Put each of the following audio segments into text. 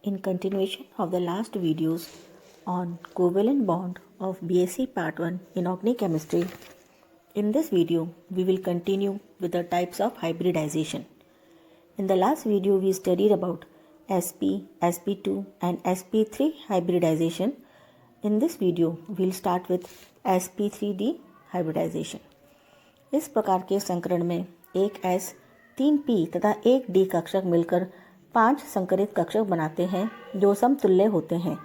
In continuation of the last videos on covalent bond of BSc Part 1 in organic chemistry, in this video we will continue with the types of hybridization. In the last video we studied about sp, sp2 and sp3 hybridization. In this video we will start with sp3d hybridization. इस प्रकार के संकरण में एक S 3p तथा एक D कक्षक मिलकर 5 संकरित कक्षक बनाते हैं जो समतुल्य होते हैं।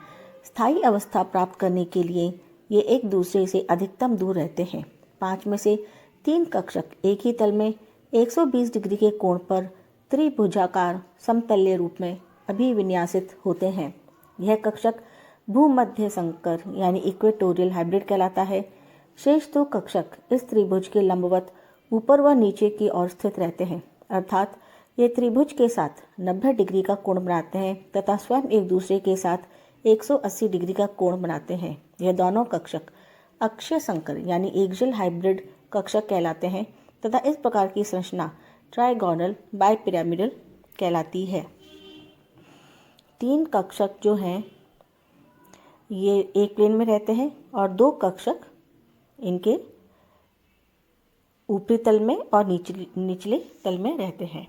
स्थायी अवस्था प्राप्त करने के लिए ये एक दूसरे से अधिकतम दूर रहते हैं। 5 में से 3 कक्षक एक ही तल में 120 डिग्री के कोण पर त्रिभुजाकार समतल्य रूप में अभिविन्यासित होते हैं। यह कक्षक भूमध्य संकर यानी इक्वेटोरियल हाइब्रिड कहलाता है। शेष 2 कक्षक इस त्रिभुज के लंबवत ऊपर व नीचे की ओर स्थित रहते हैं, अर्थात ये त्रिभुज के साथ 90 डिग्री का कोण बनाते हैं तथा स्वयं एक दूसरे के साथ 180 डिग्री का कोण बनाते हैं। यह दोनों कक्षक अक्षीय संकर यानी एक्सियल हाइब्रिड कक्षक कहलाते हैं तथा इस प्रकार की संरचना ट्राइगोनल बाइपिरामिडल कहलाती है। 3 कक्षक जो हैं ये एक प्लेन में रहते हैं और 2 कक्षक इनके ऊपरी तल में और निचले तल में रहते हैं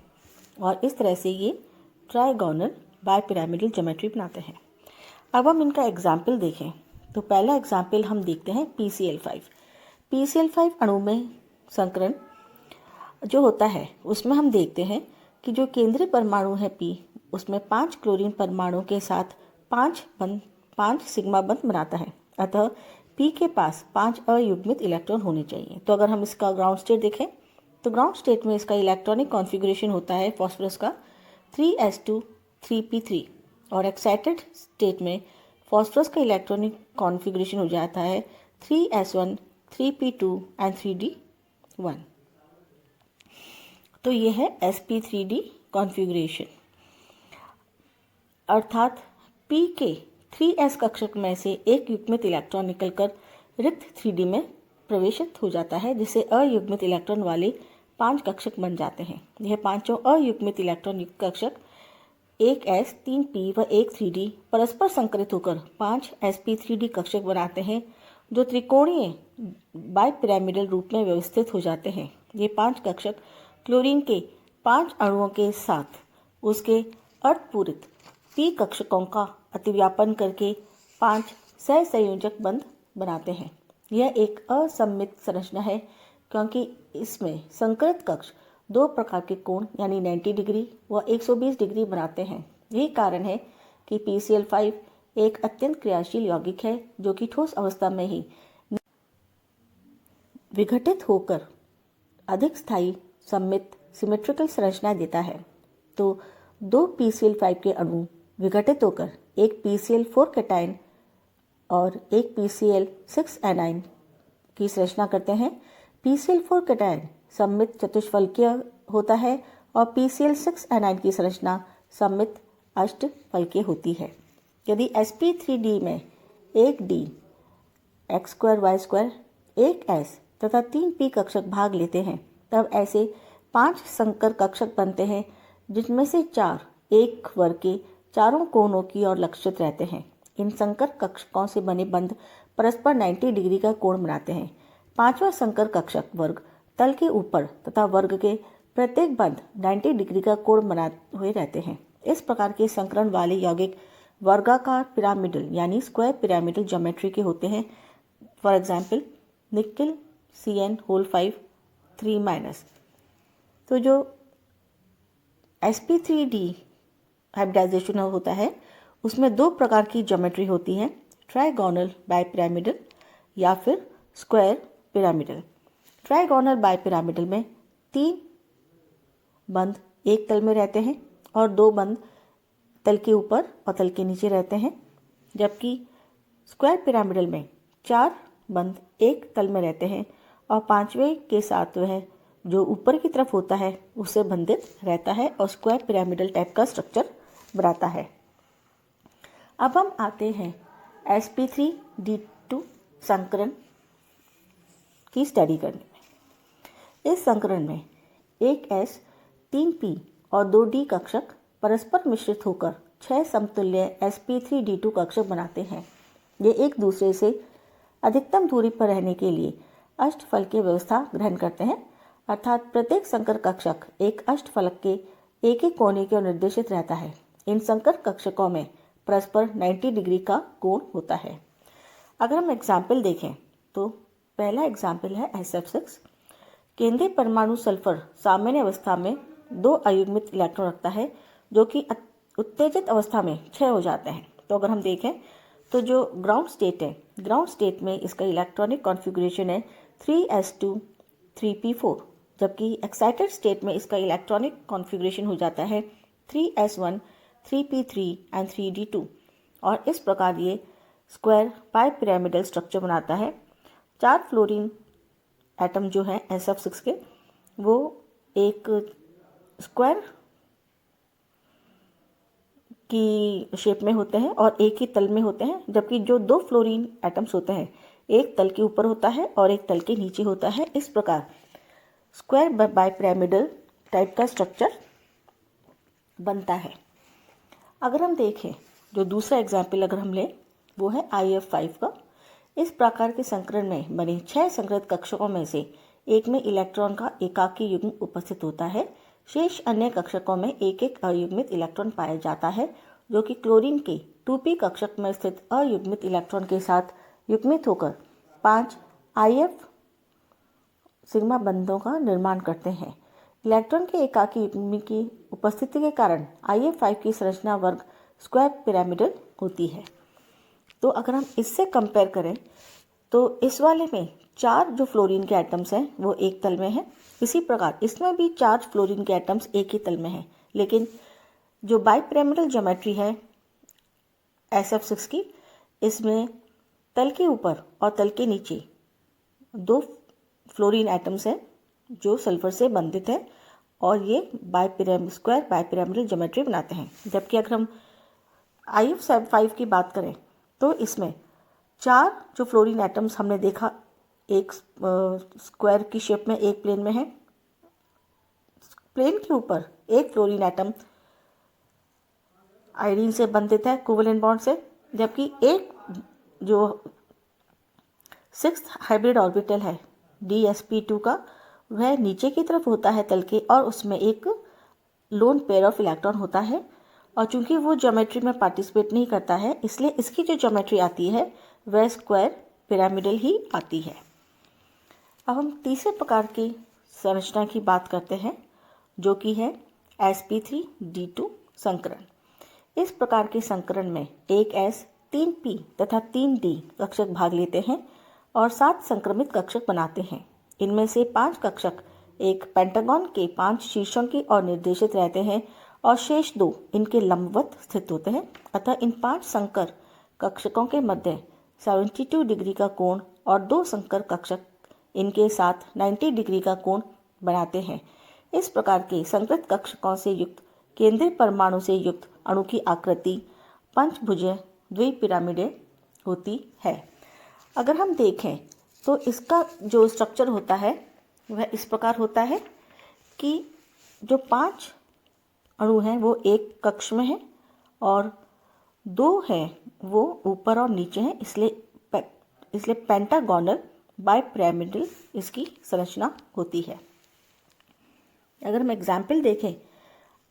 और इस तरह से ये ट्राइगोनल बाइपिरामिडल ज्योमेट्री बनाते हैं। अब हम इनका एग्जाम्पल देखें तो पहला एग्जाम्पल हम देखते हैं PCl5। PCl5 अणु में संकरण जो होता है उसमें हम देखते हैं कि जो केंद्रीय परमाणु है P उसमें 5 क्लोरीन परमाणु के साथ 5 सिग्मा बंध बनाता है। अतः P के पास 5 अयुग्मित इलेक्ट्रॉन होने चाहिए। तो अगर हम इसका ग्राउंड स्टेट देखें तो ग्राउंड स्टेट में इसका इलेक्ट्रॉनिक कॉन्फ़िगरेशन होता है फॉस्फोरस का 3s2 3p3 और एक्साइटेड स्टेट में फॉस्फोरस का इलेक्ट्रॉनिक कॉन्फ़िगरेशन हो जाता है 3s1 3p2 एंड 3d1। तो यह है sp3d कॉन्फ़िगरेशन, अर्थात P के 3s कक्षक में से एक युग्मित इलेक्ट्रॉन निकलकर रिक्त 3d में प्रवेशित हो जाता है, जिससे अयुग्मित इलेक्ट्रॉन वाले 5 कक्षक बन जाते हैं। यह पांचों अयुग्मित इलेक्ट्रॉन युक्त कक्षक एक s 3p व एक 3d परस्पर संकरित होकर 5 sp3d कक्षक बनाते हैं जो त्रिकोणीय बाइपिरामिडल रूप में व्यवस्थित हो जाते हैं। ये 5 कक्षक क्लोरीन के 5 अणुओं के साथ उसके अर्धपूरित p कक्षकों का अतिव्यापन करके 5 सहसंयोजक बंध बनाते हैं। यह एक असममित संरचना है क्योंकि इसमें संकरित कक्ष 2 प्रकार के कोण यानी 90 डिग्री व 120 डिग्री बनाते हैं। यही कारण है कि PCl5 एक अत्यंत क्रियाशील यौगिक है जो कि ठोस अवस्था में ही विघटित होकर अधिक स्थायी सममित सिमेट्रिकल संरचना देता है। तो 2 PCl5 के अणु विघटित होकर एक PCl4 कैटायन और एक PCl6 एनायन की संरचना करते हैं। PCl4 कैटायन सममित चतुष्फलकीय होता है और PCl6 एनायन की संरचना सममित अष्टफलकीय होती है। यदि sp3d में एक d x2 y2 एक s तथा 3p कक्षक भाग लेते हैं तब ऐसे 5 संकर कक्षक बनते हैं जिनमें से 4 एक वर्ग के चारों कोणों की ओर लक्षित रहते हैं। इन संकर कक्षकों से बने बंध परस्पर 90 डिग्री का कोण बनाते हैं। 5वां संकर कक्षक वर्ग तल के ऊपर तथा वर्ग के प्रत्येक बंध 90 डिग्री का कोण बनाए हुए रहते हैं। इस प्रकार के संकरण वाले यौगिक वर्गाकार पिरामिडल यानी स्क्वायर पिरामिडल ज्योमेट्री के होते हैं। For example nickel CN5 3-। तो जो sp3d हाइब्रिडाइजेशन होता है उसमें 2 प्रकार की ज्योमेट्री होती है, ट्राइगोनल बाइपिरामिडल या फिर स्क्वायर पिरामिडल। ट्राइगोनल बाइपिरामिडल में 3 बंध एक तल में रहते हैं और 2 बंध तल के ऊपर और तल के नीचे रहते हैं, जबकि स्क्वायर पिरामिडल में 4 बंध एक तल में रहते हैं और 5वें के साथ वह जो ऊपर की तरफ होता है उससे बंधित रहता है और स्क्वायर पिरामिडल टाइप का स्ट्रक्चर बनाता है। अब हम आते हैं sp3d2 संकरण की स्टडी करने में। इस संकरण में एक s 3p और 2d कक्षक परस्पर मिश्रित होकर 6 समतुल्य sp3d2 कक्षक बनाते हैं। ये एक दूसरे से अधिकतम दूरी पर रहने के लिए अष्टफलक की व्यवस्था ग्रहण करते हैं, अर्थात प्रत्येक संकर कक्षक एक अष्टफलक के एक ही कोने की ओर निर्देशित रहता है। इन संकर कक्षकों में परस्पर 90 डिग्री का कोण होता है। अगर हम एग्जाम्पल देखें तो पहला एग्जाम्पल है SF6। केंद्रीय परमाणु सल्फर सामान्य अवस्था में 2 अयुग्मित इलेक्ट्रॉन रखता है, जो कि उत्तेजित अवस्था में क्षय हो जाते हैं। तो अगर हम देखें तो जो ग्राउंड स्टेट है, ग्राउंड स्टेट में इसका इलेक्ट्रॉनिक कॉन्फ़िगरेशन है 3s2 3p4, जबकि एक्साइटेड स्टेट में इसका इलेक्ट्रॉनिक कॉन्फ़िगरेशन हो जाता है 3s1 3p3 एंड 3d2। और इस प्रकार ये स्क्वायर बाई पिरामिडल स्ट्रक्चर बनाता है। 4 फ्लोरीन एटम जो है SF6 के, वो एक स्क्वायर की शेप में होते हैं और एक ही तल में होते हैं, जबकि जो 2 फ्लोरीन एटम्स होते हैं, एक तल के ऊपर होता है और एक तल के नीचे होता है। इस प्रकार स्क्वायर बाई पिरामिडल टाइप का स्ट्रक्चर बनता है। अगर हम देखें जो दूसरा एग्जाम्पल अगर हम लें वो है IF5 का। इस प्रकार के संकरण में बने 6 संकृत कक्षकों में से एक में इलेक्ट्रॉन का एकाकी युग्म उपस्थित होता है। शेष अन्य कक्षकों में एक एक अयुग्मित इलेक्ट्रॉन पाया जाता है, जो कि क्लोरीन के 2p कक्षक में स्थित अयुग्मित इलेक्ट्रॉन के साथ युग्मित होकर 5 IF सिग्मा बंधों का निर्माण करते हैं। इलेक्ट्रॉन के एकाकी युग्म की उपस्थिति के कारण IF5 की संरचना वर्ग स्क्वायर पिरामिडल होती है। तो अगर हम इससे कंपेयर करें तो इस वाले में 4 जो फ्लोरीन के एटम्स हैं वो एक तल में हैं। इसी प्रकार इसमें भी 4 फ्लोरीन के एटम्स एक ही तल में हैं, लेकिन जो बाई पिरामिडल ज्योमेट्री है SF6 की, इसमें तल के ऊपर और तल के नीचे 2 फ्लोरीन एटम्स हैं जो सल्फर से बंधित है और ये स्क्वायर बाई पिरामिडल ज्योमेट्री बनाते हैं। जबकि अगर हम IF5 की बात करें तो इसमें 4 जो फ्लोरीन एटम्स हमने देखा एक स्क्वायर की शेप में एक प्लेन में है, प्लेन के ऊपर एक फ्लोरीन एटम आयोडीन से बंधित है कोवेलेंट बॉन्ड से, जबकि एक जो 6th हाइब्रिड ऑर्बिटल है DsP2 का, वह नीचे की तरफ होता है तल के और उसमें एक लोन पेयर ऑफ इलेक्ट्रॉन होता है। और चूंकि वो ज्योमेट्री में पार्टिसिपेट नहीं करता है, इसलिए इसकी जो ज्योमेट्री आती है वह स्क्वायर पिरामिडल ही आती है। अब हम तीसरे प्रकार की संरचना की बात करते हैं, जो कि है sp3d2 संकरण। इस प्रकार के संकरण में एक S 3p तथा 3d कक्षक भाग लेते हैं और 7 संक्रमित कक्षक बनाते हैं। इनमें से 5 कक्षक एक पेंटागन के 5 शीर्षों की ओर निर्देशित रहते हैं और शेष 2 इनके लंबवत स्थित होते हैं। अतः इन 5 संकर कक्षकों के मध्य 72 डिग्री का कोण और 2 संकर कक्षक इनके साथ 90 डिग्री का कोण बनाते हैं। इस प्रकार के संकृत कक्षकों से युक्त केंद्रीय परमाणु से युक्त अणु की आकृति पंचभुजीय द्विपिरामिडे होती है। अगर हम देखें तो इसका जो स्ट्रक्चर होता है वह इस प्रकार होता है कि जो 5 अणु हैं वो एक कक्ष में हैं और 2 हैं वो ऊपर और नीचे हैं, इसलिए पेंटागोनल बाइपिरामिडल इसकी संरचना होती है। अगर हम एग्जाम्पल देखें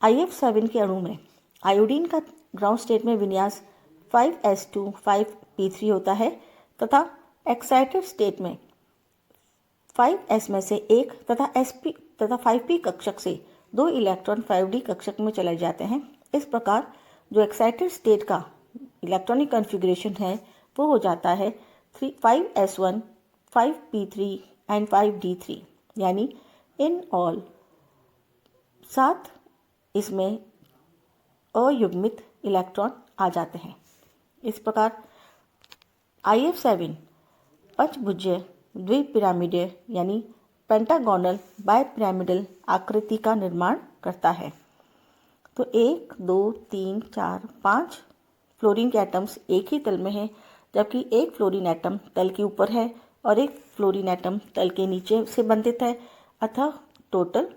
IF7 के अणु में आयोडीन का ग्राउंड स्टेट में विन्यास 5s2 5p3 होता है तथा एक्साइटेड स्टेट में 5s में से एक तथा 5p कक्षक से 2 इलेक्ट्रॉन 5d कक्षक में चले जाते हैं। इस प्रकार जो एक्साइटेड स्टेट का इलेक्ट्रॉनिक कॉन्फ़िगरेशन है वो हो जाता है 5s1 5p3 एंड 5d3, यानी इन ऑल 7 इसमें अयुग्मित इलेक्ट्रॉन आ जाते हैं। इस प्रकार IF7 पंचभुजीय द्विपिरामिडीय यानी पेंटागोनल बाइपिरामिडल आकृति का निर्माण करता है। तो 1 2 3 4 5 फ्लोरीन के एटम्स एक ही तल में हैं, जबकि एक फ्लोरीन एटम तल के ऊपर है और एक फ्लोरीन एटम तल के नीचे से बंधित है। अतः टोटल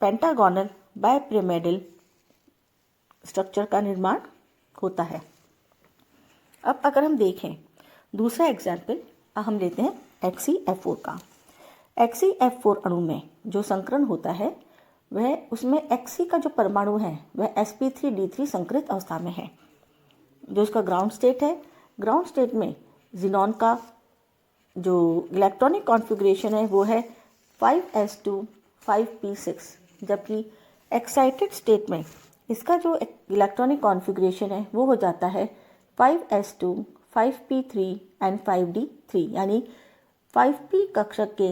पेंटागोनल बाइपिरामिडल स्ट्रक्चर का निर्माण होता है। अब अगर हम देखें दूसरा एग्जाम्पल हम लेते हैं XeF4 का। XeF4 अणु में जो संकरण होता है वह उसमें Xe का जो परमाणु है वह sp3d3 संकरित अवस्था में है। जो इसका ग्राउंड स्टेट है, ग्राउंड स्टेट में जिनॉन का जो इलेक्ट्रॉनिक कॉन्फ़िगरेशन है वो है 5s2 5p6, जबकि एक्साइटेड स्टेट में इसका जो इलेक्ट्रॉनिक कॉन्फ़िगरेशन है वो हो जाता है 5s2 5p3 एंड 5d3, यानी 5p कक्षक के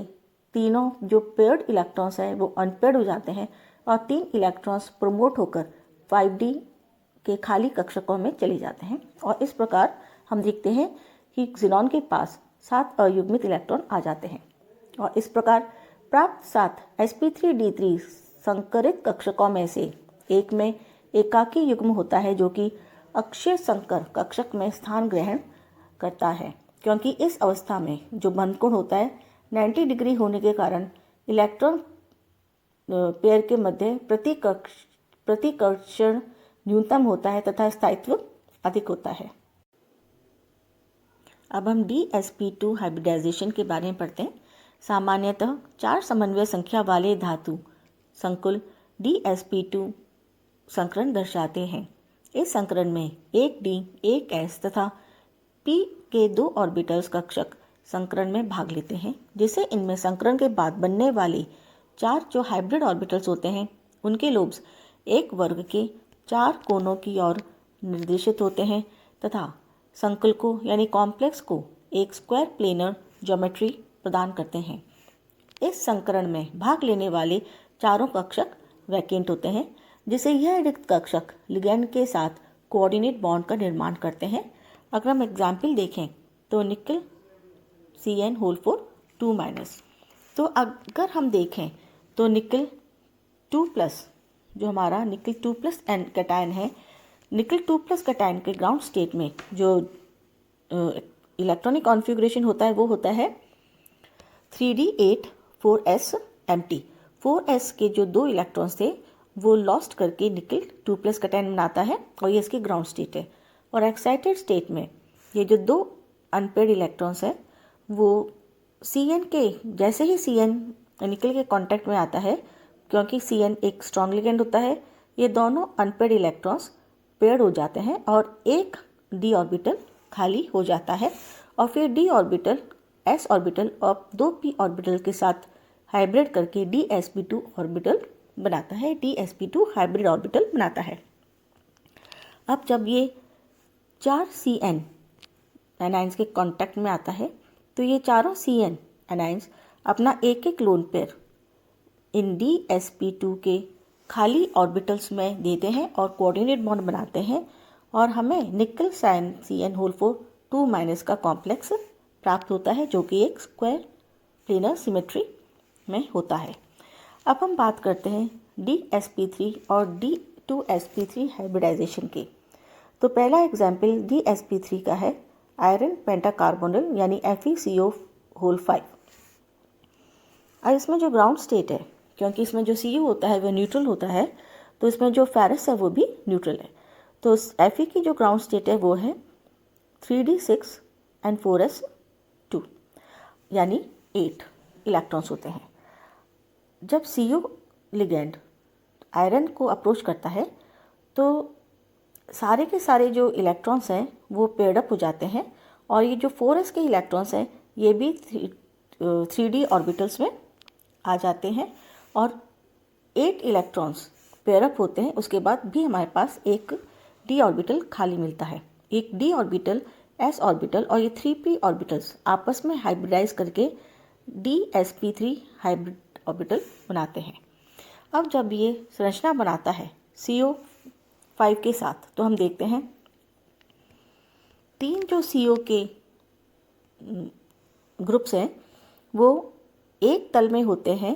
तीनों जो पेयर्ड इलेक्ट्रॉन्स हैं वो अनपेयर्ड हो जाते हैं और 3 इलेक्ट्रॉन्स प्रमोट होकर 5d के खाली कक्षकों में चले जाते हैं। और इस प्रकार हम देखते हैं कि ज़ीनॉन के पास 7 अयुग्मित इलेक्ट्रॉन आ जाते हैं और इस प्रकार प्राप्त 7 sp3d3 संकरित कक्षकों में से एक में एकाकी युग्म होता है जो कि अक्षीय संकर कक्षक में स्थान ग्रहण करता है, क्योंकि इस अवस्था में जो बंधकोण होता है 90 डिग्री होने के कारण इलेक्ट्रॉन पेयर के मध्य प्रतिकर्षण न्यूनतम होता है तथा स्थायित्व अधिक होता है। अब हम dsp2 हाइब्रिडाइजेशन के बारे में पढ़ते हैं। सामान्यतः 4 समन्वय संख्या वाले धातु संकुल dsp2 संकरण दर्शाते हैं। इस संकरण में एक d एक s तथा p के 2 ऑर्बिटल्स कक्षक संकरण में भाग लेते हैं, जिसे इनमें संकरण के बाद बनने वाले 4 जो हाइब्रिड ऑर्बिटल्स होते हैं उनके लोब्स एक वर्ग के 4 कोनों की ओर निर्देशित होते हैं तथा संकुल को यानी कॉम्प्लेक्स को एक स्क्वायर प्लेनर ज्योमेट्री प्रदान करते हैं। इस संकरण में भाग लेने वाले चारों कक्षक वैकेंट होते हैं, जिसे यह रिक्त कक्षक लिगैंड के साथ कोऑर्डिनेट बॉन्ड का निर्माण करते हैं। अगर हम एग्जाम्पल देखें तो निकल CN4 2-, तो अगर हम देखें तो निकल 2+ जो हमारा निकल 2+ एन कैटायन है, निकल 2+ कैटायन के ग्राउंड स्टेट में जो इलेक्ट्रॉनिक कॉन्फ़िगरेशन होता है वो होता है 3d8 4s empty। 4s के जो 2 इलेक्ट्रॉन्स थे वो लॉस्ट करके निकल 2+ कैटायन बनाता है और ये इसकी ग्राउंड स्टेट है। और एक्साइटेड स्टेट में ये जो 2 अनपेयर्ड इलेक्ट्रॉन्स हैं वो Cn के जैसे ही Cn निकल के कांटेक्ट में आता है, क्योंकि Cn एक स्ट्रॉन्ग लिगेंड होता है, ये दोनों अनपेयर्ड इलेक्ट्रॉन्स पेयर्ड हो जाते हैं और एक d ऑर्बिटल खाली हो जाता है और फिर d ऑर्बिटल s ऑर्बिटल और 2 p ऑर्बिटल के साथ हाइब्रिड करके dsp2 ऑर्बिटल बनाता है, dsp2 हाइब्रिड ऑर्बिटल बनाता है। अब जब ये 4 Cn एनाइंस के कांटेक्ट में आता है तो ये चारों Cn एनाइंस अपना एक एक लोन पेयर इन dsp2 के खाली ऑर्बिटल्स में देते हैं और कोऑर्डिनेट बॉन्ड बनाते हैं और हमें निकल CN4 2- का कॉम्प्लेक्स प्राप्त होता है जो कि एक स्क्वायर प्लेनर सिमेट्री में होता है। अब हम बात करते हैं dsp3 और d2sp3 हाइब्रिडाइजेशन की। तो पहला एग्जाम्पल dsp3 का है आयरन पेंटाकार्बोनिल यानी FeCO5। अब इसमें जो ग्राउंड स्टेट है, क्योंकि इसमें जो Cu होता है वह न्यूट्रल होता है, तो इसमें जो फेरस है वो भी न्यूट्रल है। तो Fe की जो ग्राउंड स्टेट है वो है 3d6 एंड 4s2, यानी 8 इलेक्ट्रॉन्स होते हैं। जब Cu लिगेंड आयरन को अप्रोच करता है तो सारे के सारे जो इलेक्ट्रॉन्स हैं वो पेयर्ड अप हो जाते हैं और ये जो 4s के इलेक्ट्रॉन्स हैं ये भी 3d ऑर्बिटल्स में आ जाते हैं और 8 इलेक्ट्रॉन्स पेयर अप होते हैं। उसके बाद भी हमारे पास एक d ऑर्बिटल खाली मिलता है। एक d ऑर्बिटल s ऑर्बिटल और ये 3p ऑर्बिटल्स आपस में हाइब्रिडाइज करके dsp3 हाइब्रिड ऑर्बिटल बनाते हैं। अब जब ये संरचना बनाता है CO5 के साथ तो हम देखते हैं 3 जो CO के ग्रुप्स हैं वो एक तल में होते हैं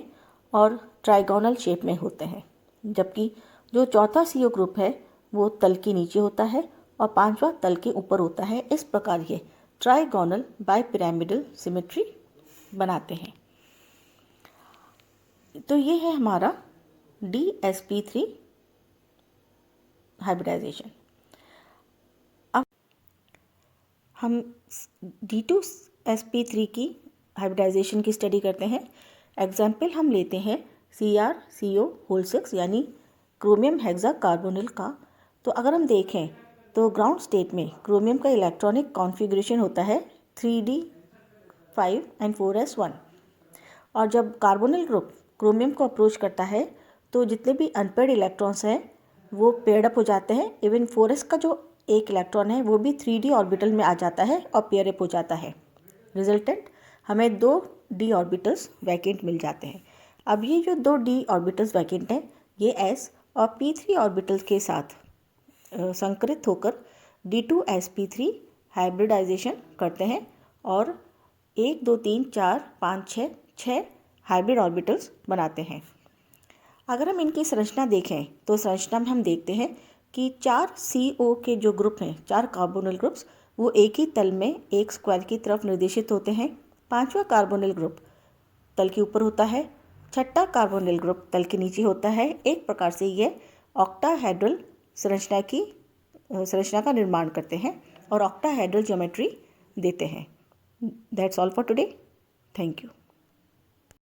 और ट्राइगोनल शेप में होते हैं, जबकि जो चौथा CO ग्रुप है वो तल के नीचे होता है और 5वां तल के ऊपर होता है। इस प्रकार ये ट्राइगोनल बाइपिरामिडल सिमेट्री बनाते हैं। तो ये है हमारा dsp3 हाइब्रिडाइजेशन। अब हम D2sp3 की हाइब्रिडाइजेशन की स्टडी करते हैं। एग्जाम्पल हम लेते हैं CrCO6 यानी क्रोमियम हेक्सा कार्बोनिल का। तो अगर हम देखें तो ग्राउंड स्टेट में क्रोमियम का इलेक्ट्रॉनिक कॉन्फ़िगरेशन होता है 3d5 and 4s1, और जब कार्बोनिल ग्रुप क्रोमियम को अप्रोच करता है तो जितने भी अनपेयर्ड इलेक्ट्रॉन्स हैं वो पेयर्ड अप हो जाते हैं। इवन 4s का जो एक इलेक्ट्रॉन है वो भी 3d ऑर्बिटल में आ जाता है और पेयर अप हो जाता है। रिजल्टेंट हमें 2d ऑर्बिटल्स वैकेंट मिल जाते हैं। अब ये जो 2d ऑर्बिटल्स वैकेंट हैं ये s और p3 ऑर्बिटल्स के साथ संकरित होकर D2sp3 हाइब्रिडाइजेशन करते हैं और 1 2 3 4 5 6 हाइब्रिड ऑर्बिटल्स बनाते हैं। अगर हम इनकी संरचना देखें तो संरचना में हम देखते हैं कि 4 CO के जो ग्रुप हैं, 4 कार्बोनिल ग्रुप्स, वो एक ही तल में एक स्क्वायर की तरफ निर्देशित होते हैं। 5वां कार्बोनिल ग्रुप तल के ऊपर होता है, 6ठा कार्बोनिल ग्रुप तल के नीचे होता है। एक प्रकार से यह ऑक्टाहेड्रल संरचना का निर्माण करते हैं और ऑक्टाहेड्रल ज्योमेट्री देते हैं। That's all for today. Thank you.